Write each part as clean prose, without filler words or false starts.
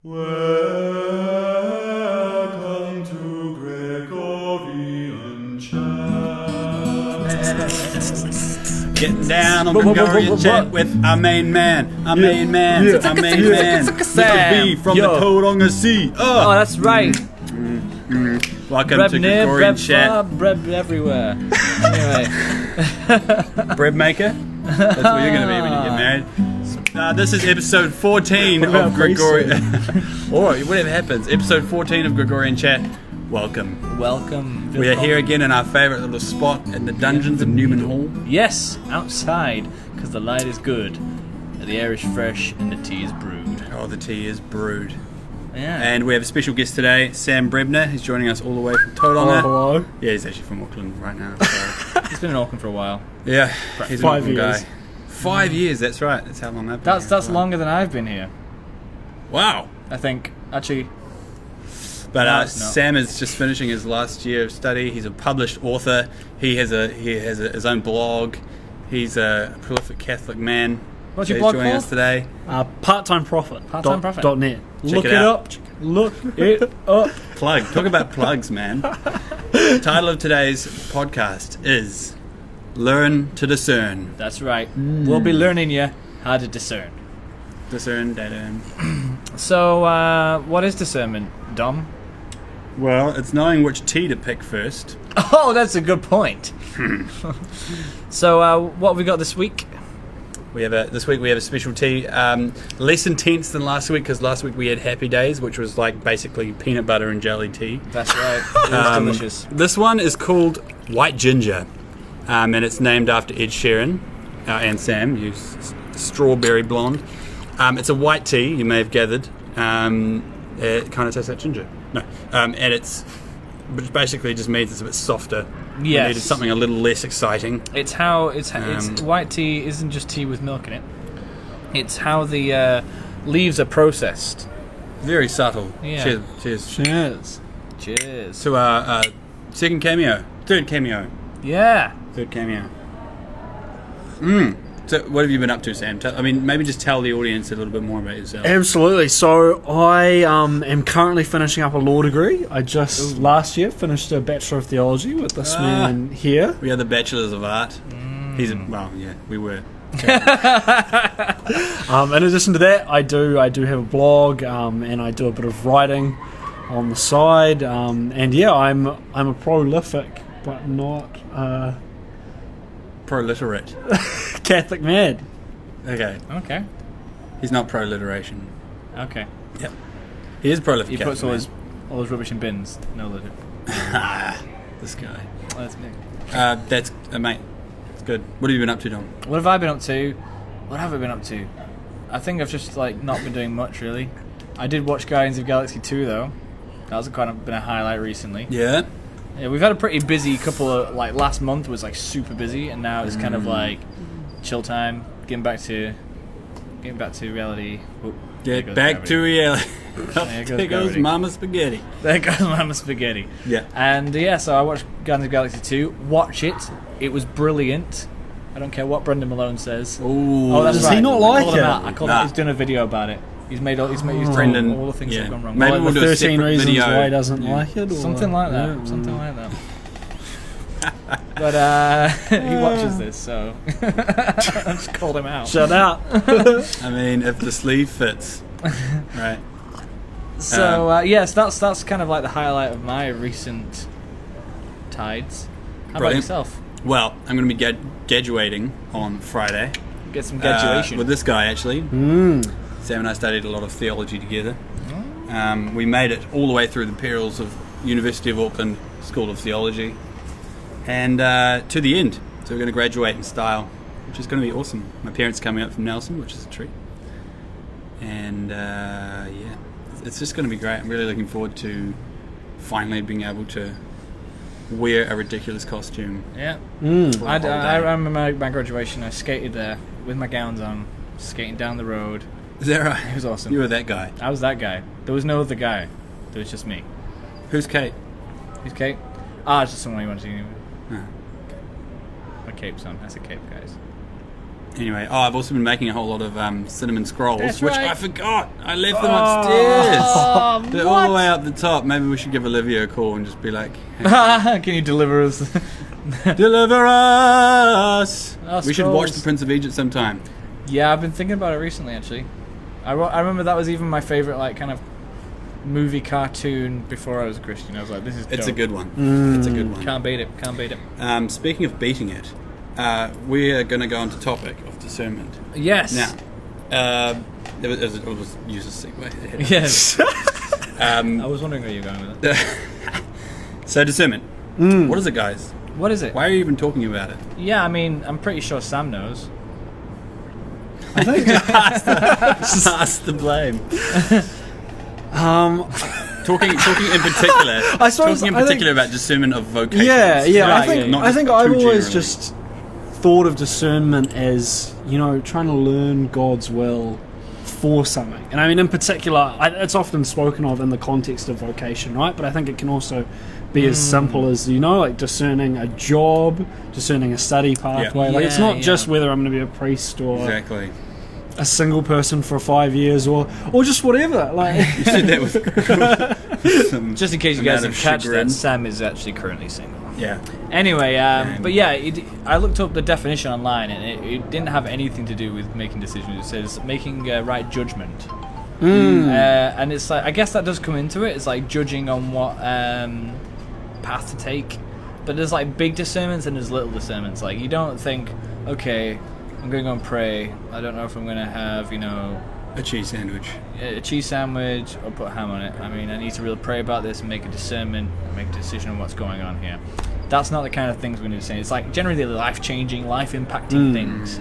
Welcome to Gregorian Chat. Getting down on Gregorian Chat with our main man. Our main man. Mr. B from the Tauranga Sea. Oh, that's right. Welcome to Gregorian Chat. Bread everywhere. Anyway. Bread maker? That's what you're going to be when you get married. This is episode 14 of Gregorian. Or whatever happens. Episode 14 of Gregorian Chat. Welcome. Welcome. We are here again in our favourite little spot in the dungeons of Newman Hall. Yes, outside, because the light is good, the air is fresh, and the tea is brewed. Oh, the tea is brewed. Yeah. And we have a special guest today, Sam Brebner. He's joining us all the way from Tauranga. Hello. Yeah, he's actually from Auckland right now. So. He's been in Auckland for a while. Yeah, he's 5 an Auckland years. guy. 5 years, that's right. That's how long I've been here. That's longer than I've been here, Wow. I think. Actually, But No, it's not. Sam is just finishing his last year of study. He's a published author. He has his own blog. He's a prolific Catholic man. What's So your he's blog joining called? us today. Part-time profit. Part-time profit. .net. it Look it out. up. Look it up. Plug. Talk about plugs, man. The title of today's podcast is Learn to Discern. that's right. We'll be learning you how to discern. Discern, data. So, what is discernment, Dom? Well, it's knowing which tea to pick first. Oh, that's a good point. So, what have we got this week? This week we have a special tea, less intense than last week because last week we had Happy Days, which was like basically peanut butter and jelly tea. That's right. It was delicious. This one is called White Ginger, and it's named after Ed Sheeran and Sam, who's strawberry blonde. It's a white tea, you may have gathered. It kind of tastes like ginger. No, which basically just means it's a bit softer. We Yes. needed something a little less exciting. It's white tea isn't just tea with milk in it. It's how the leaves are processed. Very subtle. Yeah. Cheers. Cheers. Cheers. To our third cameo. Yeah. Third cameo. So what have you been up to, Sam? Maybe just tell the audience a little bit more about yourself. Absolutely. So I am currently finishing up a law degree. I just last year finished a Bachelor of Theology with this man here. We are the Bachelors of Art. We were. In addition to that, I do have a blog and I do a bit of writing on the side. And yeah, I'm a prolific but not Proliterate. Catholic man. Okay. Okay. He's not pro-literation. Okay. Yep. He is prolific. He puts all Catholic his rubbish in bins. No litter. man. This guy. Oh, that's me. That's mate. It's good. What have you been up to, Dom? What have I been up to? What have I been up to? I think I've just not been doing much really. I did watch Guardians of the Galaxy 2 though. That's kind of been a highlight recently. Yeah. Yeah, we've had a pretty busy couple of last month was super busy, and now it's kind of chill time, getting back to reality. Oh, Get back to reality. There goes There goes gravity. Mama Spaghetti. There goes Mama Spaghetti. Yeah. And so I watched Guardians of the Galaxy 2. Watch it. It was brilliant. I don't care what Brendan Malone says. Ooh. Oh, that's Does right. he not I like called him it? out. I called him. He's doing a video about it. He's made all the things that have gone wrong. Maybe Like we'll the do a 13 separate reasons video. why he doesn't like it? Or Something like that. Yeah. Something like that. But he watches this, so I just called him out. Shut up. If the sleeve fits. Right. So yes, that's kind of like the highlight of my recent tides. How about Brilliant. yourself? Well, I'm going to be graduating on Friday. Get some graduation. With this guy, actually. Sam and I studied a lot of theology together. We made it all the way through the perils of University of Auckland School of Theology. And to the end. So we're going to graduate in style, which is going to be awesome. My parents are coming up from Nelson, which is a treat. And it's just going to be great. I'm really looking forward to finally being able to wear a ridiculous costume. Yeah. for a I holiday. remember my graduation. I skated there with my gowns on, skating down the road. Is that right? It was awesome. You were that guy. I was that guy. There was no other guy. There was just me. Who's Kate? Who's Kate? It's just someone you wanted to see. Oh. My cape's on. That's a cape, guys. Anyway, I've also been making a whole lot of cinnamon scrolls, That's which right. I forgot. I left them upstairs. They're all the what? way up the top. Maybe we should give Olivia a call and just be like, hey, Can you deliver us? deliver us. Our We should watch scrolls. The Prince of Egypt sometime. Yeah, I've been thinking about it recently, actually. I remember that was even my favourite, like, kind of movie cartoon before I was a Christian. I was like, this is It's dope. a good one. It's a good one. Can't beat it. Speaking of beating it, we are going to go on to topic of discernment. Yes. Now, we'll just use a segue. Yes. I was wondering where you were going with it. So discernment. What is it, guys? What is it? Why are you even talking about it? Yeah, I mean, I'm pretty sure Sam knows. I think Pass the blame. Talking in particular. I suppose- talking in I think- particular about discernment of vocations. Yeah. Right, I think yeah. Not I think just I've too always generally. just thought of discernment as, you know, trying to learn God's will for something. And I mean, in particular, it's often spoken of in the context of vocation, right? But I think it can also be as simple as, you know, like discerning a job, discerning a study pathway. Like, it's Yeah, not just yeah. whether I'm going to be a priest or Exactly. a single person for 5 years or just whatever. Like, You said that with some Just in case you guys amount didn't of catch chagrin. that, Sam is actually currently single. Yeah. Anyway, but yeah, I looked up the definition online, and it didn't have anything to do with making decisions. It says making right judgment. And it's like, I guess that does come into it. It's like judging on what path to take. But there's like big discernments and there's little discernments. Like, you don't think, okay, I'm going to go and pray. I don't know if I'm going to have, you know, A cheese sandwich. a cheese sandwich or put ham on it. I mean, I need to really pray about this and make a discernment and make a decision on what's going on here. That's not the kind of things we need to say. It's like generally life-changing, life-impacting things.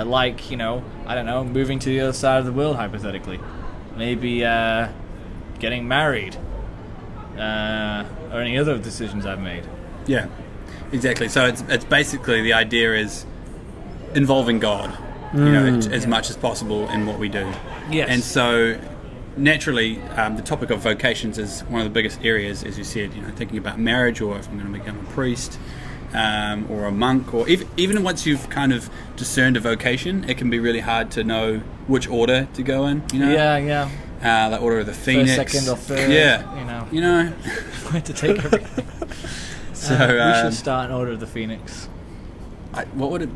Like, you know, I don't know, moving to the other side of the world, hypothetically. Maybe getting married. Or any other decisions I've made. Yeah. Exactly. So it's basically the idea is involving God, you know, as much as possible in what we do. Yes. And so naturally, the topic of vocations is one of the biggest areas, as you said, you know, thinking about marriage, or if I'm going to become a priest, or a monk, or even once you've kind of discerned a vocation, it can be really hard to know which order to go in, you know? Yeah. The order of the Phoenix. First, second, or third. Yeah. You know. Where to take everything. So, we should start in Order of the Phoenix. what would it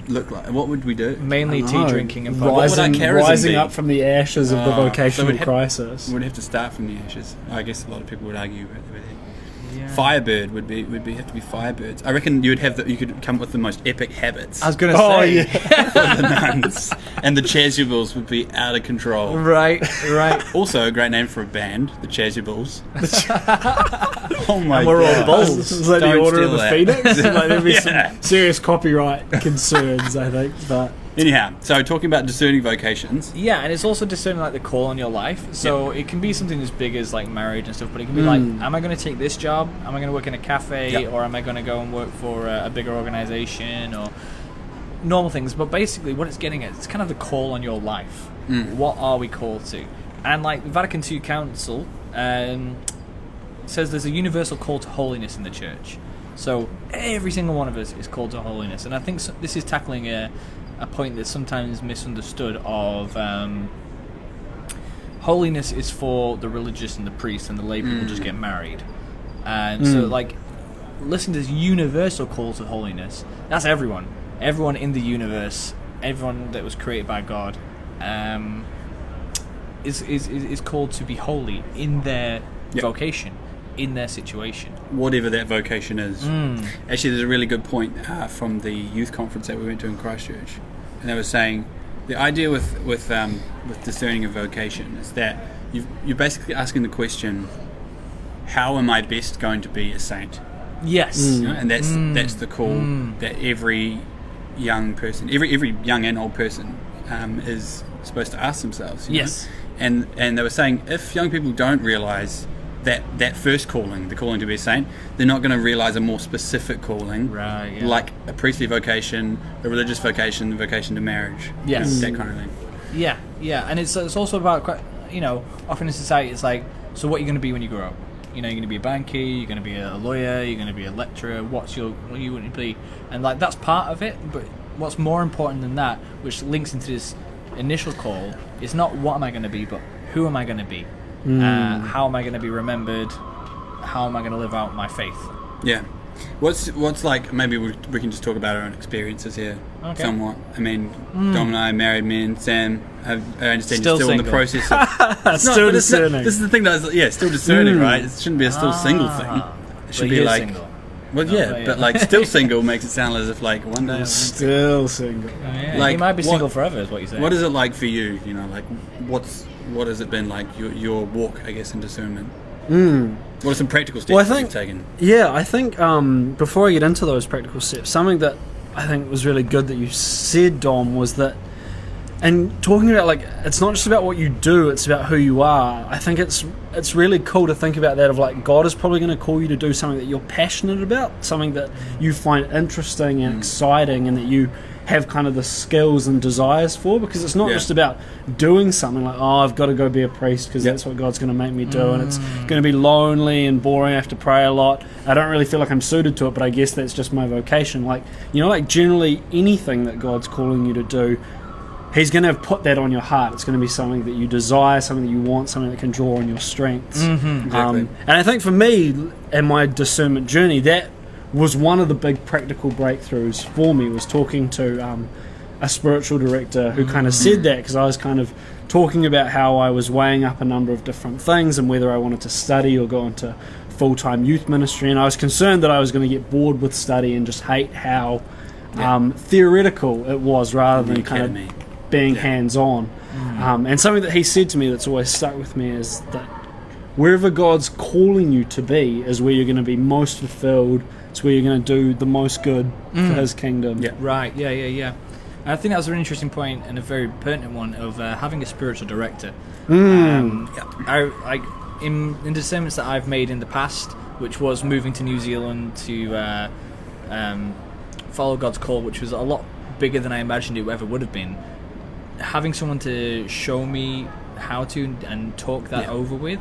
look like? What would we do? Mainly tea drinking and What would our charism rising be? up from the ashes of the So vocational we'd have- crisis. We'd have to start from the ashes. I guess a lot of people would argue with it. Yeah. Firebird would have to be Firebirds. I reckon you could come up with the most epic habits I was going to Oh, say. yeah. for the nuns, and the Chasubles would be out of control. Right. Also, a great name for a band, the Chasubles. Oh my And we're all god! bulls. This is like the Don't Order of steal the that. Phoenix. Like, there'd be Yeah. some serious copyright concerns, I think. But Anyhow, so talking about discerning vocations. Yeah, and it's also discerning like the call on your life. So it can be something as big as like marriage and stuff, but it can be like, am I going to take this job? Am I going to work in a cafe, or am I going to go and work for a bigger organization, or normal things? But basically, what it's getting at, it's kind of the call on your life. What are we called to? And like Vatican II Council says, there's a universal call to holiness in the church. So every single one of us is called to holiness, and I think this is tackling a point that's sometimes misunderstood of holiness is for the religious and the priests, and the lay people just get married. And so like, listen to this universal call to holiness. That's everyone in the universe, everyone that was created by God, is called to be holy in their vocation, in their situation. Whatever that vocation is. Actually, there's a really good point from the youth conference that we went to in Christchurch, and they were saying the idea with discerning a vocation is that you're basically asking the question, how am I best going to be a saint? Yes. You know? And that's the call that every young person, every young and old person, is supposed to ask themselves. You Yes. know? And they were saying, if young people don't realise that first calling, the calling to be a saint, they're not going to realise a more specific calling, Right, yeah. like a priestly vocation, a religious vocation, the vocation to marriage. Yes. You know, that kind of thing. Yeah, and it's also about quite, often in society it's like, so what are you going to be when you grow up? You're going to be a banker, you're going to be a lawyer, you're going to be a lecturer. What you want to be? And like, that's part of it, but what's more important than that, which links into this initial call, is not what am I going to be, but who am I going to be? How am I going to be remembered? How am I going to live out my faith? Yeah. What's like, maybe we can just talk about our own experiences here somewhat. I mean, Dom and I, married men. Sam, I understand you're still in the process of... Still discerning. This is the thing that still discerning, right? It shouldn't be a still single thing. It should be like... Single. Well, but like still single makes it sound as if like one day... Still single. Like, you might be single forever is what you're saying. What is it like for you? You know, like what has it been like, your walk, I guess, in discernment? What are some practical steps that you've taken? Yeah, I think before I get into those practical steps, something that I think was really good that you said, Dom, was that, and talking about like, it's not just about what you do, it's about who you are. I think it's really cool to think about that, of like, God is probably going to call you to do something that you're passionate about, something that you find interesting and exciting, and that you have kind of the skills and desires for, because it's not just about doing something like, I've got to go be a priest because that's what God's going to make me do, and it's going to be lonely and boring, I have to pray a lot, I don't really feel like I'm suited to it, but I guess that's just my vocation. Like, you know, like generally anything that God's calling you to do, He's going to have put that on your heart. It's going to be something that you desire, something that you want, something that can draw on your strengths. Exactly. And I think for me, in my discernment journey, that was one of the big practical breakthroughs for me, was talking to a spiritual director who kind of said that, because I was kind of talking about how I was weighing up a number of different things and whether I wanted to study or go into full-time youth ministry, and I was concerned that I was going to get bored with study and just hate how theoretical it was rather than kind of being hands-on. And something that he said to me that's always stuck with me is that wherever God's calling you to be is where you're going to be most fulfilled. It's where you're going to do the most good for His kingdom. Right, yeah. I think that was an interesting point and a very pertinent one of having a spiritual director. I in discernments that I've made in the past, which was moving to New Zealand to follow God's call, which was a lot bigger than I imagined it ever would have been. Having someone to show me how to and talk that over with,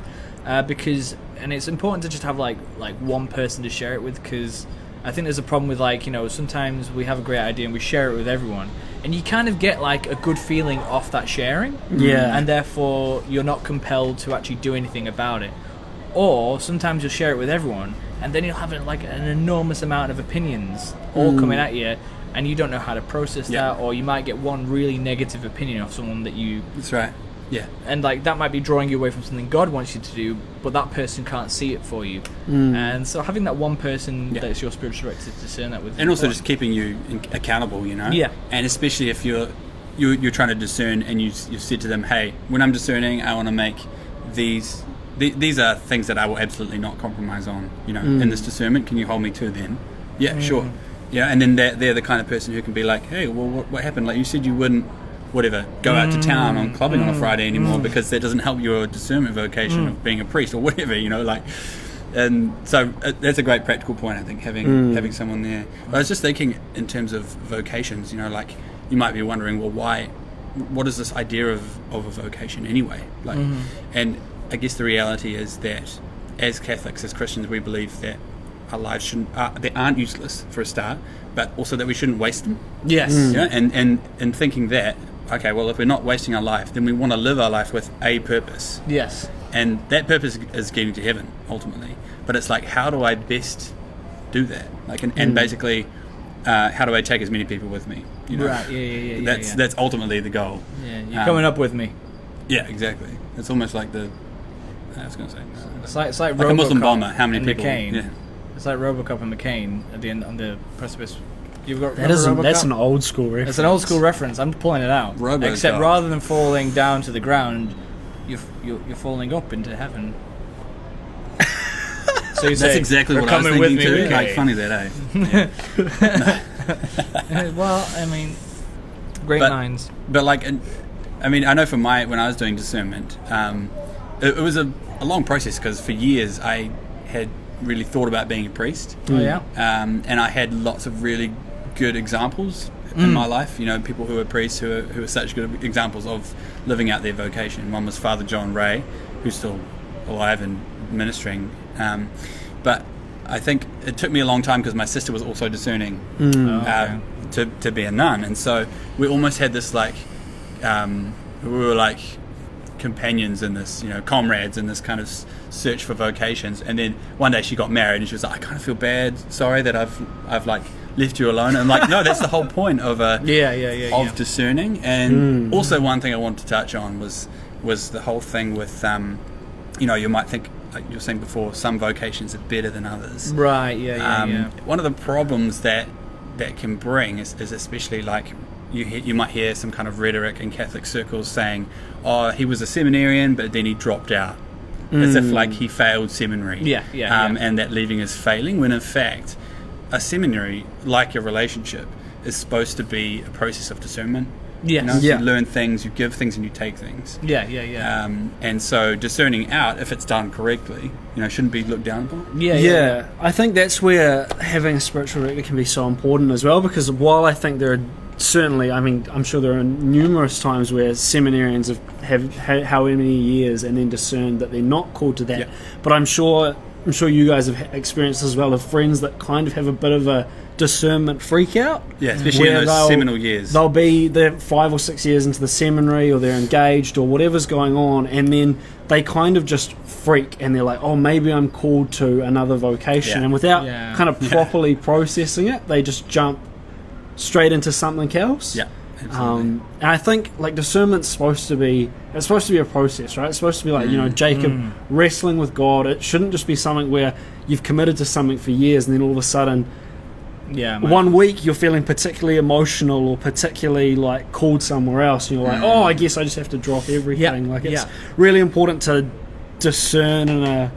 because, and it's important to just have like one person to share it with, because I think there's a problem with, like, you know, sometimes we have a great idea and we share it with everyone, and you kind of get like a good feeling off that sharing, and therefore you're not compelled to actually do anything about it. Or sometimes you'll share it with everyone, and then you'll have like an enormous amount of opinions all coming at you, and you don't know how to process that, or you might get one really negative opinion of someone that you... That's right. Yeah. And like that might be drawing you away from something God wants you to do, but that person can't see it for you. And so having that one person that's your spiritual director to discern that with, and also just keeping you accountable, you know. Yeah. And especially if you're trying to discern, and you said to them, hey, when I'm discerning, I want to make these are things that I will absolutely not compromise on, you know, in this discernment. Can you hold me to them? Yeah, sure. Yeah, and then they're the kind of person who can be like, hey, well, what happened? Like, you said you wouldn't, whatever, go out to town on clubbing on a Friday anymore because that doesn't help your discernment vocation of being a priest or whatever, you know, like. And so that's a great practical point, I think, having someone there. But I was just thinking in terms of vocations, you know, like, you might be wondering, well, what is this idea of a vocation anyway? Like, and I guess the reality is that as Catholics, as Christians, we believe that our lives they aren't useless for a start, but also that we shouldn't waste them. Yes. Yeah, and thinking that, okay, well, if we're not wasting our life, then we want to live our life with a purpose. Yes. And that purpose is getting to heaven, ultimately. But it's like, how do I best do that? Like, and basically, how do I take as many people with me? You know? Right, yeah. That's ultimately the goal. Yeah, you're coming up with me. Yeah, exactly. It's almost like I was going to say... It's like a Muslim bomber. How many people? McCain. Yeah. It's like Robocop and McCain at the end on the precipice. You've got that's an old school reference. It's an old school reference. I'm pulling it out. Robocop. Except rather than falling down to the ground, you're falling up into heaven. So you say, that's exactly what I was thinking too. Like, funny that, eh? Well, I mean, great minds. But like, I mean, I know for when I was doing discernment, it was a long process, because for years I had really thought about being a priest. And I had lots of really good examples in my life, you know, people who are priests who are such good examples of living out their vocation. One was Father John Ray, who's still alive and ministering, but I think it took me a long time because my sister was also discerning. to be a nun. And so we almost had this like we were like companions in this, comrades in this kind of search for vocations. And then one day she got married and she was like, I kind of feel bad, sorry that I've like left you alone. And I'm like, no, that's the whole point of discerning. And also one thing I wanted to touch on was the whole thing with you might think, like you were saying before, some vocations are better than others. Right, One of the problems that can bring is especially like you might hear some kind of rhetoric in Catholic circles saying, oh, he was a seminarian but then he dropped out, as if like he failed seminary, and that leaving is failing, when in fact a seminary, like a relationship, is supposed to be a process of discernment. You learn things, you give things, and you take things. And so discerning out, if it's done correctly, shouldn't be looked down upon. I think that's where having a spiritual director can be so important as well, because while I think there are certainly, I'm sure there are numerous times where seminarians have had however many years and then discerned that they're not called to that, but I'm sure you guys have experienced as well of friends that kind of have a bit of a discernment freak out. Yeah, especially in those seminal years. They're 5 or 6 years into the seminary, or they're engaged, or whatever's going on, and then they kind of just freak, and they're like, oh, maybe I'm called to another vocation, and without kind of properly processing it, they just jump straight into something else. And I think like discernment's supposed to be a process, right? It's supposed to be like Jacob wrestling with God. It shouldn't just be something where you've committed to something for years and then all of a sudden 1 week you're feeling particularly emotional or particularly like called somewhere else, and you're like, oh, I guess I just have to drop everything. It's really important to discern in a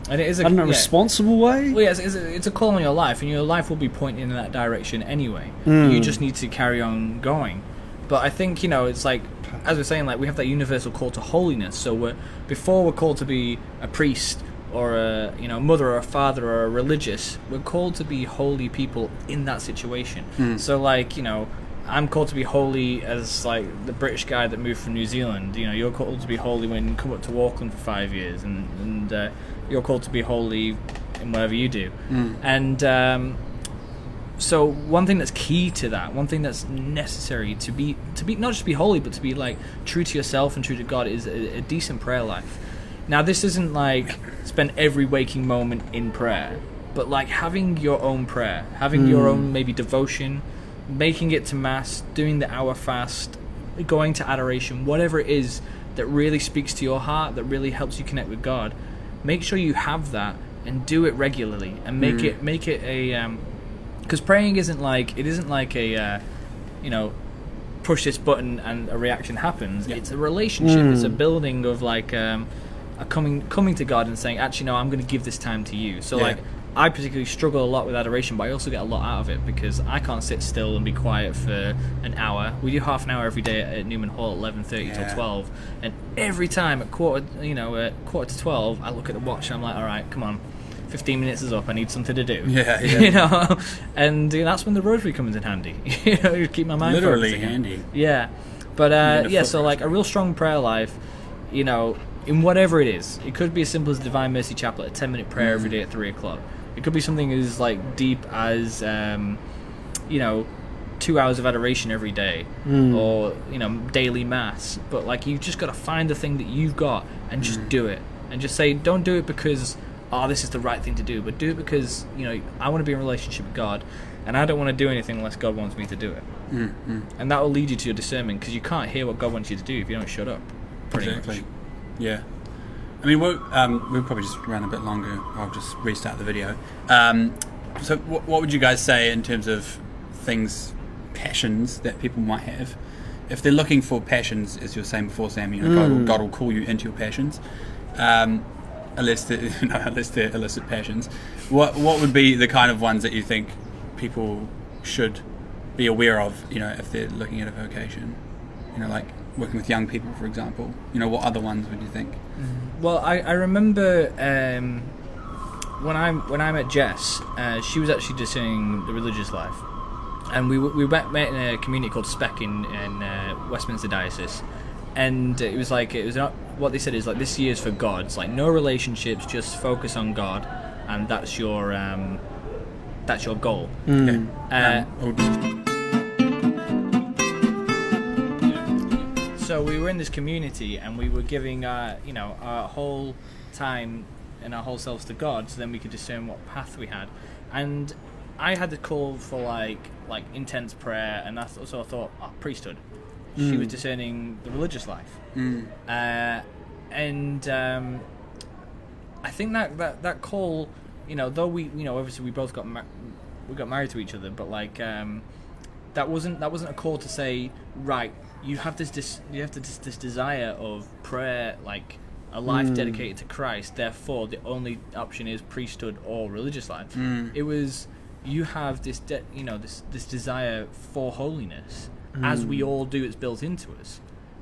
responsible way. Well, it's a call on your life, and your life will be pointing in that direction anyway. You just need to carry on going. But I think it's like, as we're saying, like we have that universal call to holiness. So before we're called to be a priest or a mother or a father or a religious, we're called to be holy people in that situation. So like I'm called to be holy as like the British guy that moved from New Zealand. You're called to be holy when you come up to Auckland for 5 years, and you're called to be holy in whatever you do. And so one thing that's key to that, one thing that's necessary to be not just be holy, but to be like true to yourself and true to God, is a decent prayer life. Now this isn't like spend every waking moment in prayer, but like having your own prayer, having your own maybe devotion, making it to mass, doing the hour fast, going to adoration, whatever it is that really speaks to your heart, that really helps you connect with God. Make sure you have that and do it regularly, and make it a because praying isn't like a push this button and a reaction happens. It's a relationship. It's a building of like a coming to God and saying, actually no, I'm going to give this time to you. So like I particularly struggle a lot with adoration, but I also get a lot out of it because I can't sit still and be quiet for an hour. We do half an hour every day at Newman Hall at 11:30 till 12, and every time at quarter to 12, I look at the watch and I'm like, all right, come on, 15 minutes is up, I need something to do. And that's when the rosary comes in handy. Keep my mind literally handy. But so like a real strong prayer life, in whatever it is. It could be as simple as Divine Mercy Chaplet, a 10-minute prayer every day at 3 o'clock. It could be something as like deep as 2 hours of adoration every day, or daily mass. But like you've just got to find the thing that you've got and just do it, and just say, don't do it because this is the right thing to do, but do it because I want to be in a relationship with God, and I don't want to do anything unless God wants me to do it. And that will lead you to your discernment, because you can't hear what God wants you to do if you don't shut up. Pretty much. Yeah. I mean, we'll probably just run a bit longer. I'll just restart the video. So what would you guys say in terms of passions that people might have? If they're looking for passions, as you were saying before, Sam, God will call you into your passions. Unless they're illicit passions. What would be the kind of ones that you think people should be aware of, if they're looking at a vocation? Like working with young people, for example. What other ones would you think? Well, I remember when I met Jess, she was actually discerning the religious life, and we met in a community called Speck in Westminster Diocese, and what they said is like, this year's for God. It's like no relationships, just focus on God, and that's your goal. So we were in this community, and we were giving our whole time and our whole selves to God, so then we could discern what path we had. And I had the call for like intense prayer, and so I thought, priesthood. She was discerning the religious life, and I think that call, though we, obviously we both got married to each other, but like that wasn't a call to say, right, you have this desire of prayer, like a life dedicated to Christ. Therefore, the only option is priesthood or religious life. It was, you have this this desire for holiness, as we all do. It's built into us.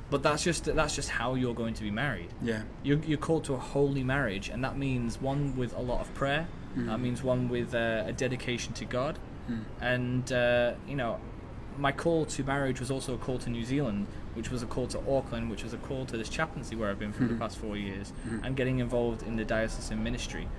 But that's just how you're going to be married. Yeah, you're called to a holy marriage, and that means one with a lot of prayer. That means one with a dedication to God, and my call to marriage was also a call to New Zealand, which was a call to Auckland, which was a call to this chaplaincy where I've been for the past 4 years, and getting involved in the diocesan ministry.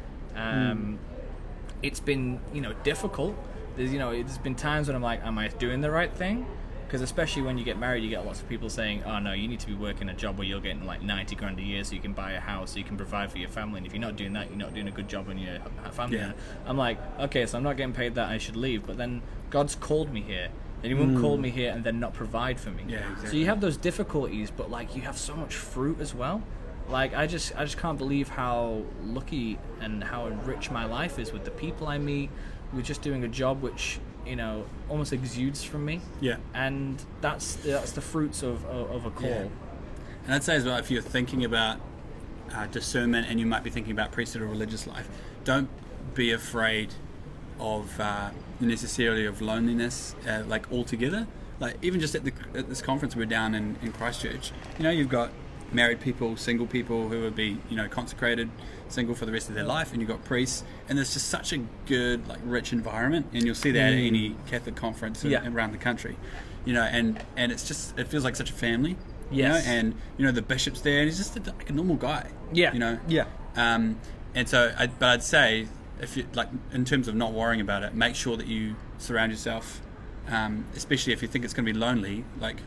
It's been difficult. There's been times when I'm like, am I doing the right thing? Because especially when you get married, you get lots of people saying, oh no, you need to be working a job where you're getting like 90 grand a year so you can buy a house, so you can provide for your family, and if you're not doing that, you're not doing a good job on your family. Yeah. I'm like, okay, so I'm not getting paid that, I should leave. But then God's called me here, and he won't call me here and then not provide for me. Yeah, exactly. So you have those difficulties, but like you have so much fruit as well. Like I just can't believe how lucky and how rich my life is with the people I meet. We're just doing a job which almost exudes from me. Yeah. And that's the fruits of a call. Yeah. And I'd say as well, if you're thinking about discernment and you might be thinking about priesthood or religious life, don't be afraid of necessarily of loneliness, like altogether. Like even just at this conference we're down in Christchurch, you've got married people, single people who would be consecrated, single for the rest of their life, and you've got priests, and there's just such a good, like, rich environment, and you'll see that at any Catholic conference around the country, and it's just, it feels like such a family. Yes. And the bishop's there, and he's just like a normal guy. Yeah. And so but I'd say, if you like, in terms of not worrying about it, make sure that you surround yourself, especially if you think it's going to be lonely, like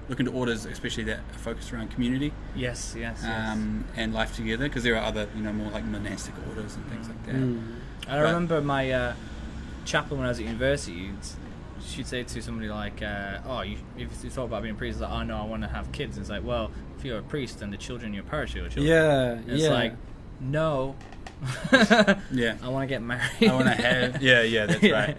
look into orders, especially that are focused around community. Yes. And life together, because there are other, more like monastic orders and things like that. I remember my chaplain when I was at university. She'd say to somebody like, if you thought about being a priest, it's like, oh no, I want to have kids. And it's like, well, if you're a priest, then the children in your parish are your children. Yeah, it's like, no. I want to get married. I want to have. Yeah, that's right.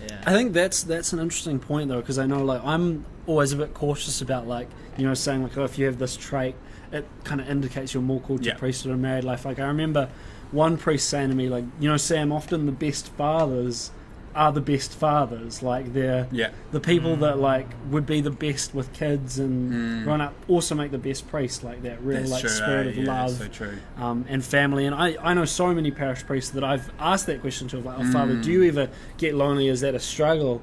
Yeah. I think that's an interesting point though, because I know like I'm always a bit cautious about like saying like, oh, if you have this trait, it kind of indicates you're more called to priesthood or married life. Like I remember one priest saying to me like, Sam, often the best fathers are the best fathers. Like they're the people that like would be the best with kids and grown up also make the best priests. Like that real that's like true, spirit of love, so true. And family. And I know so many parish priests that I've asked that question to, like, oh Father, do you ever get lonely? Is that a struggle?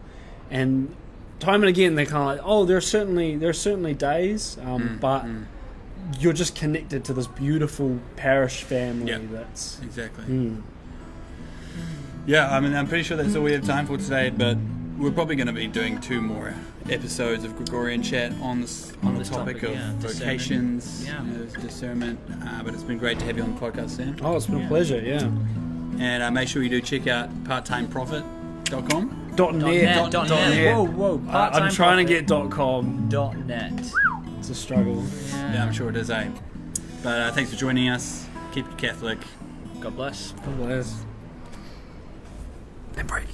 And time and again they're kind of like, oh, there are certainly days, but you're just connected to this beautiful parish family. That's exactly. Yeah, I mean, I'm pretty sure that's all we have time for today, but we're probably going to be doing 2 more episodes of Gregorian Chat on the topic of vocations, discernment. But it's been great to have you on the podcast, Sam. Oh, it's been a pleasure, And make sure you do check out parttimeprofit.com. .net. Whoa. I'm trying to get .com. .net. It's a struggle. Yeah, I'm sure it is, But thanks for joining us. Keep it Catholic. God bless. God bless. And break.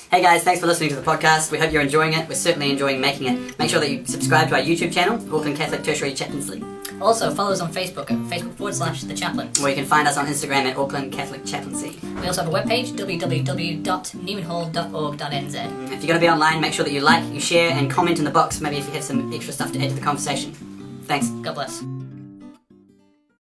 Hey guys, thanks for listening to the podcast. We hope you're enjoying it. We're certainly enjoying making it. Make sure that you subscribe to our YouTube channel, Auckland Catholic Tertiary Chaplaincy. Also, follow us on Facebook at Facebook.com/The Chaplains. Or you can find us on Instagram at Auckland Catholic Chaplaincy. We also have a webpage, www.newmanhall.org.nz. If you're going to be online, make sure that you like, you share, and comment in the box, maybe if you have some extra stuff to add to the conversation. Thanks. God bless.